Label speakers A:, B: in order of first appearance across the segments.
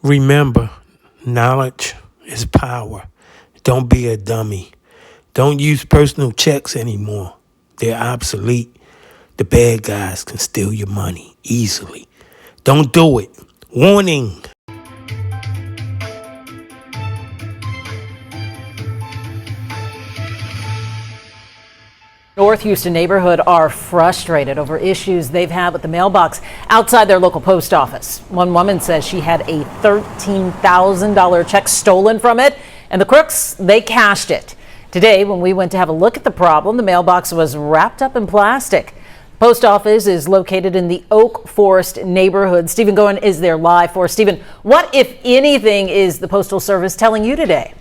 A: Remember, knowledge is power. Don't be a dummy. Don't use personal checks anymore. They're obsolete. The bad guys can steal your money easily. Don't do it. Warning.
B: North Houston neighborhood are frustrated over issues they've had with the mailbox outside their local post office. One woman says she had a $13,000 check stolen from it, and the crooks, they cashed it. Today, when we went to have a look at the problem, the mailbox was wrapped up in plastic. Post office is located in the Oak Forest neighborhood. Stephen Goen is there live for us. Stephen, what, if anything, is the Postal Service telling you today?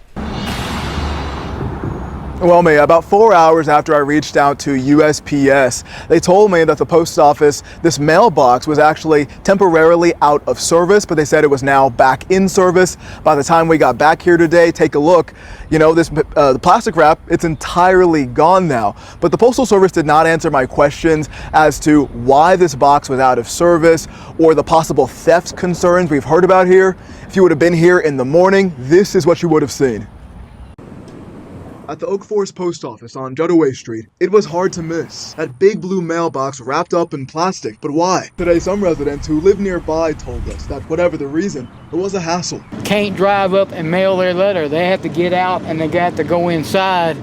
C: Well, May, about 4 hours after I reached out to USPS, they told me that the post office, this mailbox was actually temporarily out of service, but they said it was now back in service. By the time we got back here today, take a look, the plastic wrap, it's entirely gone now. But the Postal Service did not answer my questions as to why this box was out of service or the possible theft concerns we've heard about here. If you would have been here in the morning, this is what you would have seen. At the Oak Forest Post Office on Juddaway Street, it was hard to miss. That big blue mailbox wrapped up in plastic. But why? Today, some residents who live nearby told us that whatever the reason, it was a hassle.
D: Can't drive up and mail their letter. They have to get out and they got to go inside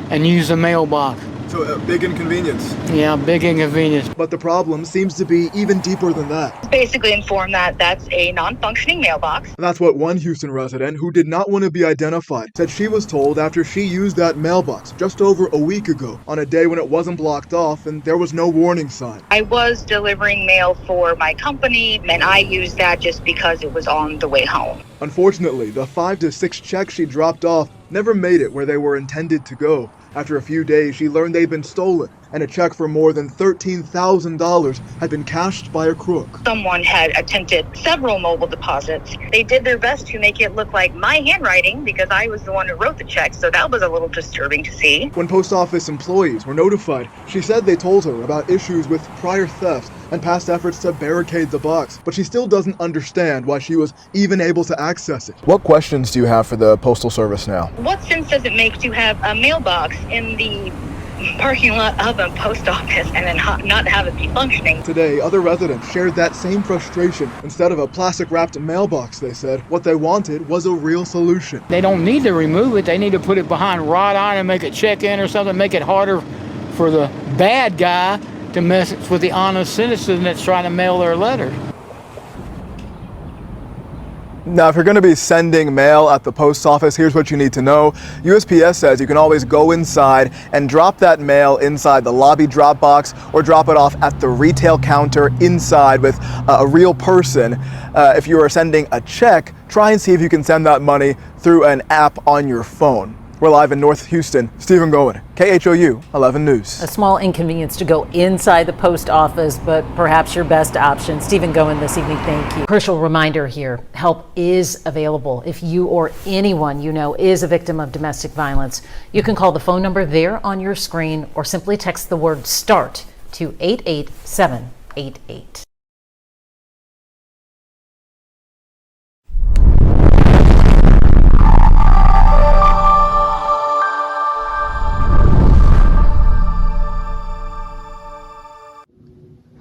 D: and use the mailbox.
C: So a big inconvenience.
D: Yeah, big inconvenience.
C: But the problem seems to be even deeper than that.
E: Basically informed that that's a non-functioning mailbox.
C: That's what one Houston resident who did not want to be identified said she was told after she used that mailbox just over a week ago on a day when it wasn't blocked off and there was no warning sign.
E: I was delivering mail for my company and I used that just because it was on the way home.
C: Unfortunately, the 5 to 6 checks she dropped off never made it where they were intended to go. After a few days, she learned they'd been stolen, and a check for more than $13,000 had been cashed by a crook.
E: Someone had attempted several mobile deposits. They did their best to make it look like my handwriting because I was the one who wrote the check, so that was a little disturbing to see.
C: When post office employees were notified, she said they told her about issues with prior thefts and past efforts to barricade the box, but she still doesn't understand why she was even able to access it. What questions do you have for the Postal Service now?
E: What sense does it make to have a mailbox in the parking lot of a post office and then not have it be functioning?
C: Today, other residents shared that same frustration. Instead of a plastic-wrapped mailbox, they said, what they wanted was a real solution.
D: They don't need to remove it. They need to put it behind wrought iron and make it check in or something, make it harder for the bad guy to mess with the honest citizen that's trying to mail their letter.
C: Now, if you're going to be sending mail at the post office, here's what you need to know. USPS says you can always go inside and drop that mail inside the lobby drop box or drop it off at the retail counter inside with a real person. If you are sending a check, try and see if you can send that money through an app on your phone. We're live in North Houston. Stephen Goen, KHOU 11 News.
B: A small inconvenience to go inside the post office, but perhaps your best option. Stephen Goen this evening, thank you. Crucial reminder here, help is available. If you or anyone you know is a victim of domestic violence, you can call the phone number there on your screen or simply text the word START to 88788.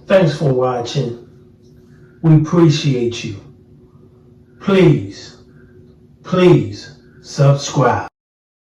A: Thanks for watching. We appreciate you. Please subscribe.